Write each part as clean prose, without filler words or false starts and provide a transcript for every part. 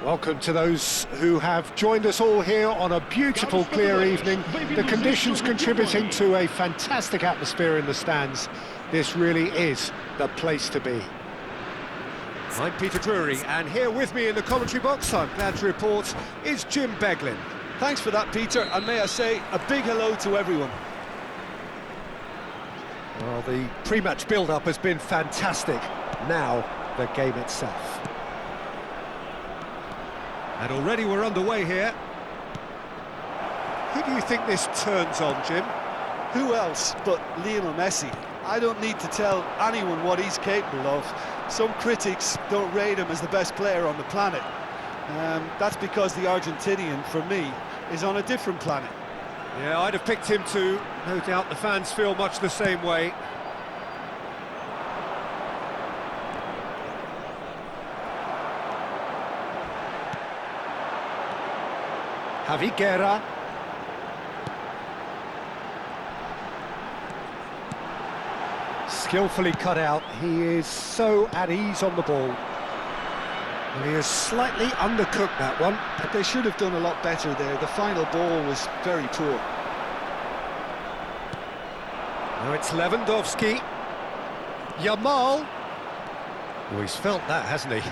Welcome to those who have joined us all here on a beautiful, clear evening. The conditions contributing to a fantastic atmosphere in the stands. This really is the place to be. I'm Peter Drury, and here with me in the commentary box, I'm glad to report, is Jim Beglin. Thanks for that, Peter, and may I say a big hello to everyone. Well, the pre-match build-up has been fantastic. Now, the game itself. And already we're underway here. Who do you think this turns on, Jim? Who else but Lionel Messi? I don't need to tell anyone what he's capable of. Some critics don't rate him as the best player on the planet. That's because the Argentinian, for me, is on a different planet. Yeah, I'd have picked him too. No doubt the fans feel much the same way. Javi Guerra. Skillfully cut out. He is so at ease on the ball. And he has slightly undercooked that one. But they should have done a lot better there. The final ball was very poor. Now it's Lewandowski. Yamal. Oh, he's felt that, hasn't he?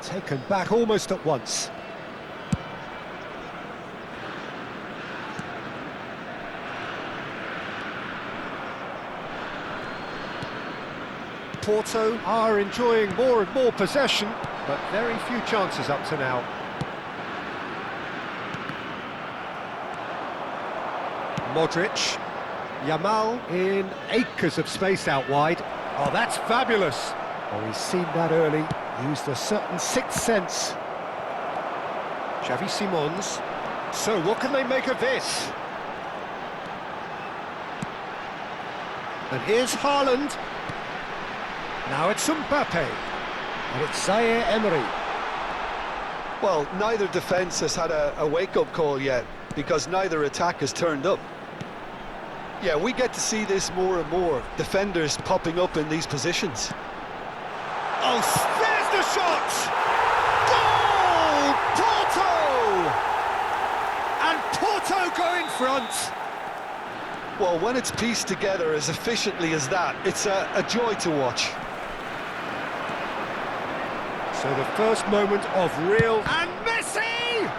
Taken back almost at once. Porto are enjoying more and more possession, but very few chances up to now. Modric. Yamal in acres of space out wide. Oh, that's fabulous. Oh, he's seen that early. Used a certain sixth sense. Xavi Simons. So what can they make of this? And here's Haaland. Now it's Mbappe. And it's Zaire Emery. Well, neither defence has had a wake-up call yet, because neither attack has turned up. Yeah, we get to see this more and more. Defenders popping up in these positions. Oh, there's the shot! Goal! Porto! And Porto go in front. Well, when it's pieced together as efficiently as that, it's a joy to watch. So the first moment of real... And Messi!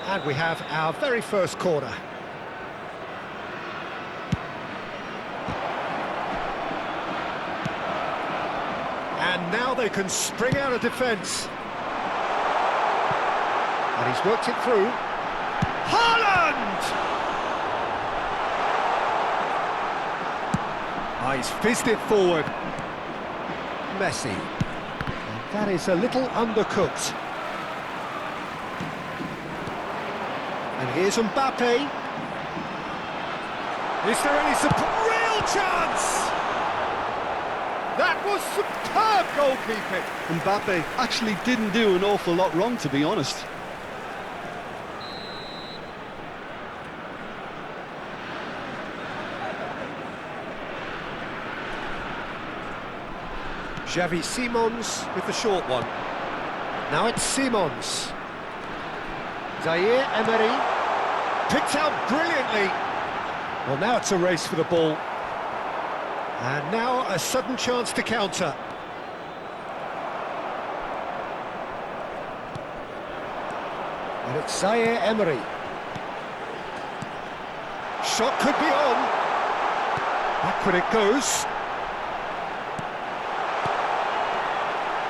And we have our very first corner. And now they can spring out of defence. And he's worked it through. Haaland! Ah, he's fizzed it forward. Messi. And that is a little undercooked. And here's Mbappe. Is there any real chance? That was superb goalkeeping. Mbappe actually didn't do an awful lot wrong, to be honest. Xavi Simons with the short one. Now it's Simons. Zaire Emery. Picked out brilliantly. Well, now it's a race for the ball. And now a sudden chance to counter. And it's Zaire Emery. Shot could be on. Backward it goes.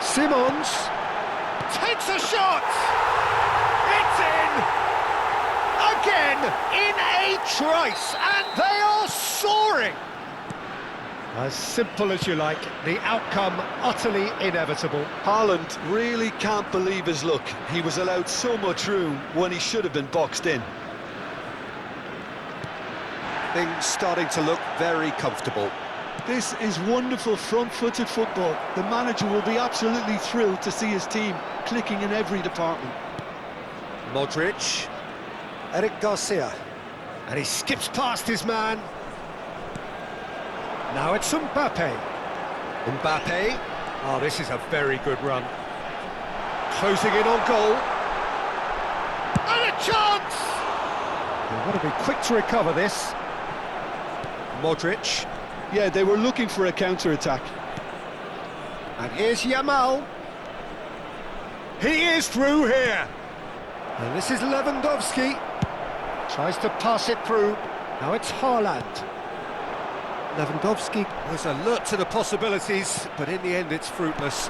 Simons takes a shot. It's in. Again, in a trice. And they are soaring. As simple as you like, the outcome utterly inevitable. Haaland really can't believe his luck. He was allowed so much room when he should have been boxed in. Things starting to look very comfortable. This is wonderful front-footed football. The manager will be absolutely thrilled to see his team clicking in every department. Modric. Eric Garcia. And he skips past his man. Now it's Mbappe. Mbappe. Oh, this is a very good run. Closing in on goal. And a chance! They've got to be quick to recover this. Modric. Yeah, they were looking for a counter-attack. And here's Yamal. He is through here. And this is Lewandowski. Tries to pass it through. Now it's Haaland. Lewandowski was alert to the possibilities, but in the end it's fruitless.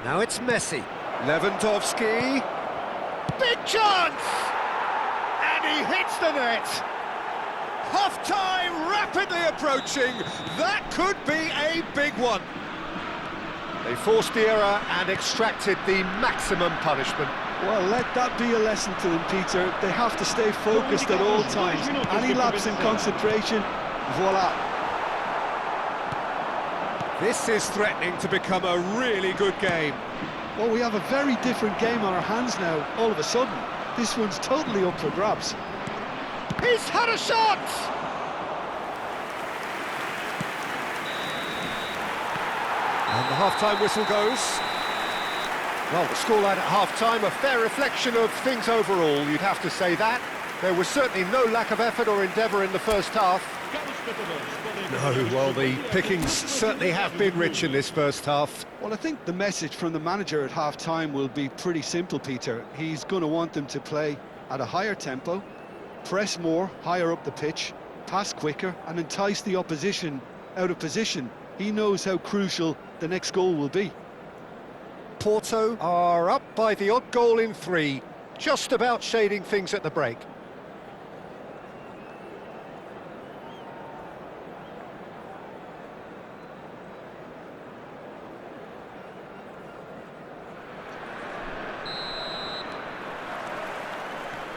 Now it's Messi. Lewandowski. Big chance! And he hits the net. Half-time rapidly approaching. That could be a big one. They forced the error and extracted the maximum punishment. Well, let that be a lesson to them, Peter. They have to stay focused at all times. Any lapse in concentration, voila. This is threatening to become a really good game. Well, we have a very different game on our hands now, all of a sudden. This one's totally up for grabs. He's had a shot! And the half-time whistle goes. Well, the scoreline at half-time, a fair reflection of things overall, you'd have to say that. There was certainly no lack of effort or endeavour in the first half. No, well, the pickings certainly have been rich in this first half. Well, I think the message from the manager at half-time will be pretty simple, Peter. He's going to want them to play at a higher tempo, press more, higher up the pitch, pass quicker, and entice the opposition out of position. He knows how crucial the next goal will be. Porto are up by the odd goal in 3, just about shading things at the break.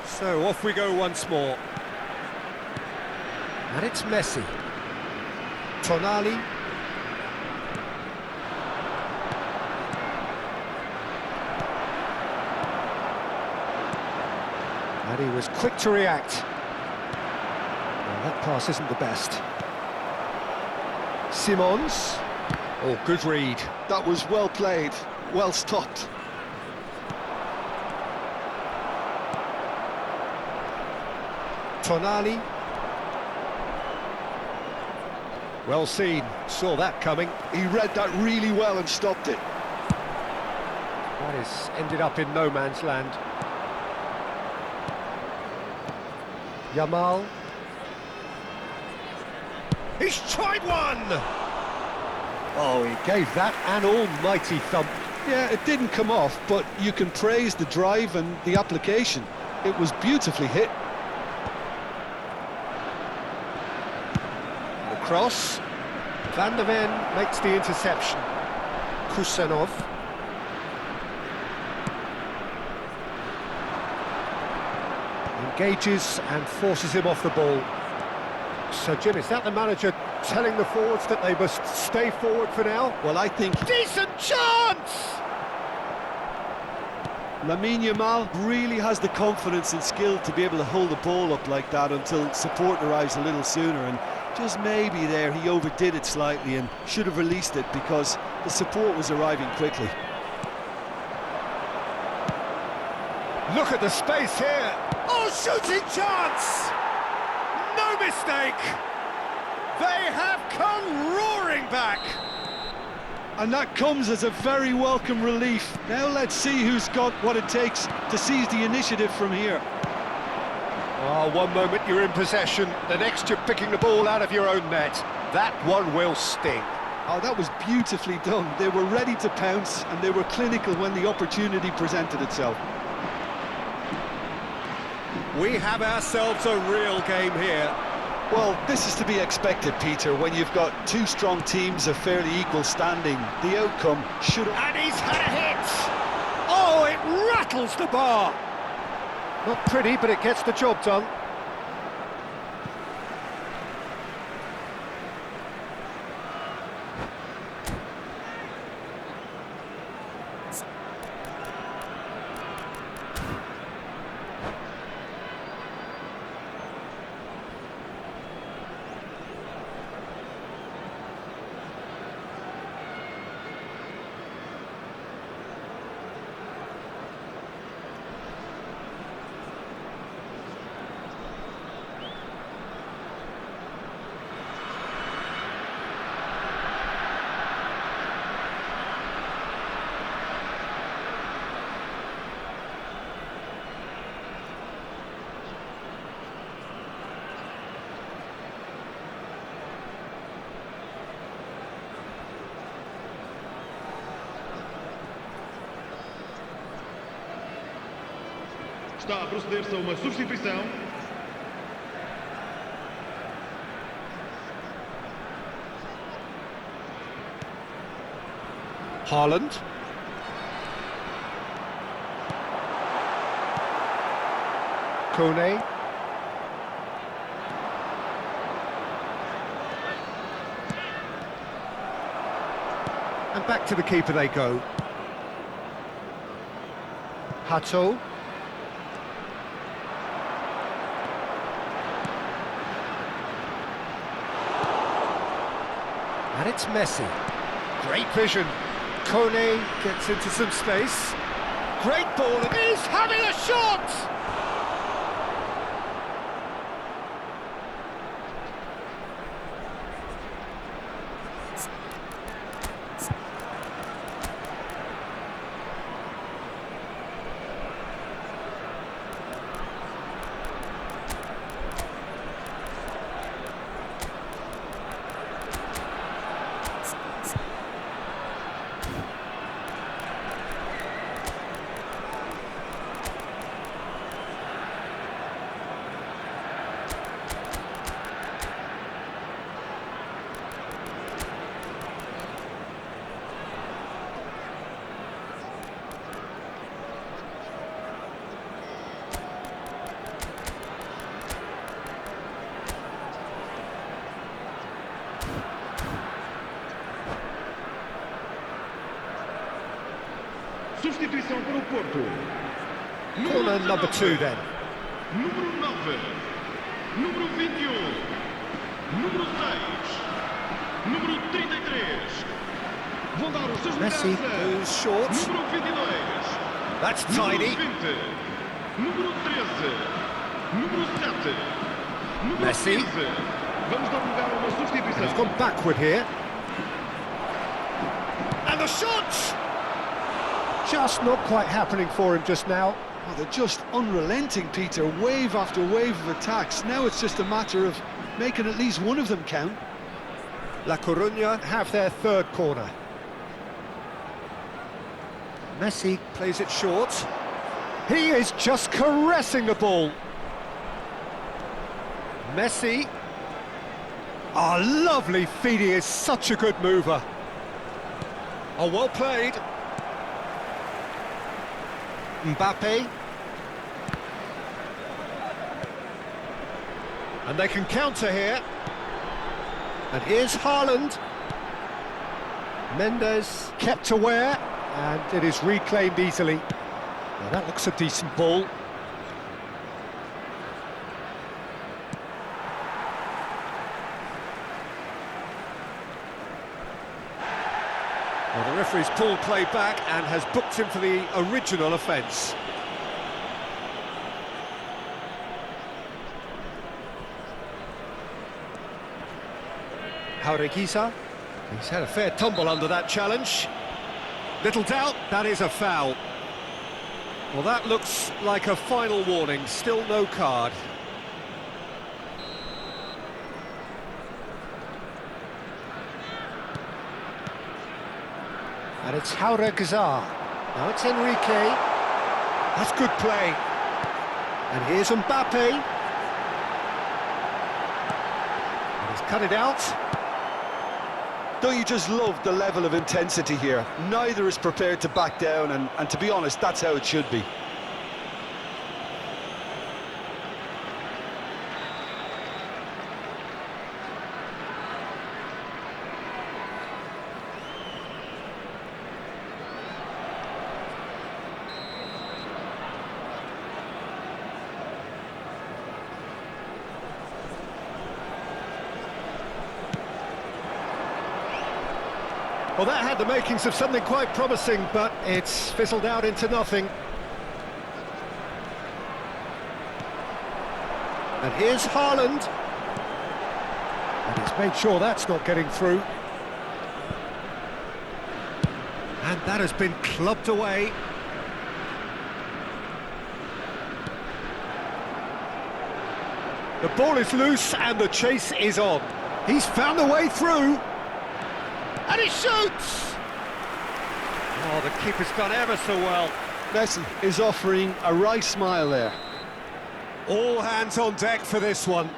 So off we go once more. And it's Messi. Tonali. And he was quick to react. Well, that pass isn't the best. Simons. Oh, good read. That was well played, well stopped. Tonali. Well seen, saw that coming. He read that really well and stopped it. That is ended up in no man's land. Yamal. He's tried one! Oh, he gave that an almighty thump. Yeah, it didn't come off, but you can praise the drive and the application. It was beautifully hit. The cross. Van der Ven makes the interception. Kusanov. Engages and forces him off the ball. So, Jim, is that the manager telling the forwards that they must stay forward for now? Well, I think Decent chance! Lamine Yamal really has the confidence and skill to be able to hold the ball up like that until support arrives a little sooner, and just maybe there he overdid it slightly and should have released it because the support was arriving quickly. Look at the space here. Oh, shooting chance! No mistake! They have come roaring back! And that comes as a very welcome relief. Now let's see who's got what it takes to seize the initiative from here. Oh, one moment you're in possession, the next you're picking the ball out of your own net. That one will sting. Oh, that was beautifully done. They were ready to pounce and they were clinical when the opportunity presented itself. We have ourselves a real game here. Well, this is to be expected, Peter, when you've got two strong teams of fairly equal standing. The outcome should... And he's had a hit! Oh, it rattles the bar! Not pretty, but it gets the job done. Está a proceder-se a uma substituição. Haaland. Kone. And back to the keeper they go. Hato. And it's Messi. Great vision. Kone gets into some space. Great ball. He's having a shot! Substituição para o Porto. Corner number 2 then. Número 9. Número 21. Número 6. Número 33. Vão dar os seus Messi lugares. goes short. Número 22. That's Número tidy. 20. Número 13. Número 7. Número Messi. 15. Vamos dar lugar a uma He's substituição. gone backward here. And the shot! Just not quite happening for him just now. Oh, they're just unrelenting, Peter. Wave after wave of attacks. Now it's just a matter of making at least one of them count. La Coruña have their third corner. Messi plays it short. He is just caressing the ball. Messi. Oh, lovely feed. He is such a good mover. Oh, well played. Mbappe. And they can counter here. And here's Haaland. Mendes kept aware, and it is reclaimed easily. Now that looks a decent ball. Well, the referee's pulled play back and has booked him for the original offence. Jaureguisa. He's had a fair tumble under that challenge. Little doubt, that is a foul. Well, that looks like a final warning, still no card. And it's Jaureguisa. Now it's Enrique. That's good play. And here's Mbappe. And he's cut it out. Don't you just love the level of intensity here? Neither is prepared to back down, and to be honest, that's how it should be. Well, that had the makings of something quite promising, but it's fizzled out into nothing. And here's Haaland. And he's made sure that's not getting through. And that has been clubbed away. The ball is loose and the chase is on. He's found a way through. And he shoots! Oh, the keeper's done ever so well. Messi is offering a right smile there. All hands on deck for this one.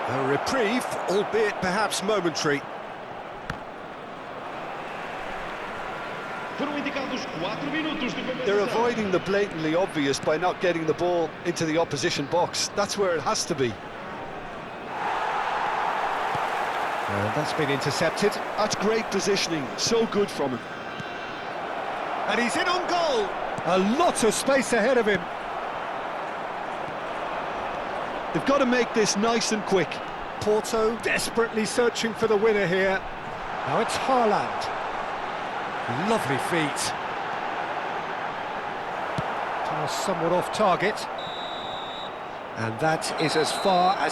A reprieve, albeit perhaps momentary. Foram indicados 4 minutos de They're compensação. avoiding the blatantly obvious by not getting the ball into the opposition box. That's where it has to be. That's been intercepted. That's great positioning, so good from him. And he's in on goal. A lot of space ahead of him. They've got to make this nice and quick. Porto desperately searching for the winner here. Now it's Haaland. Lovely feet. Pass somewhat off target. And that is as far as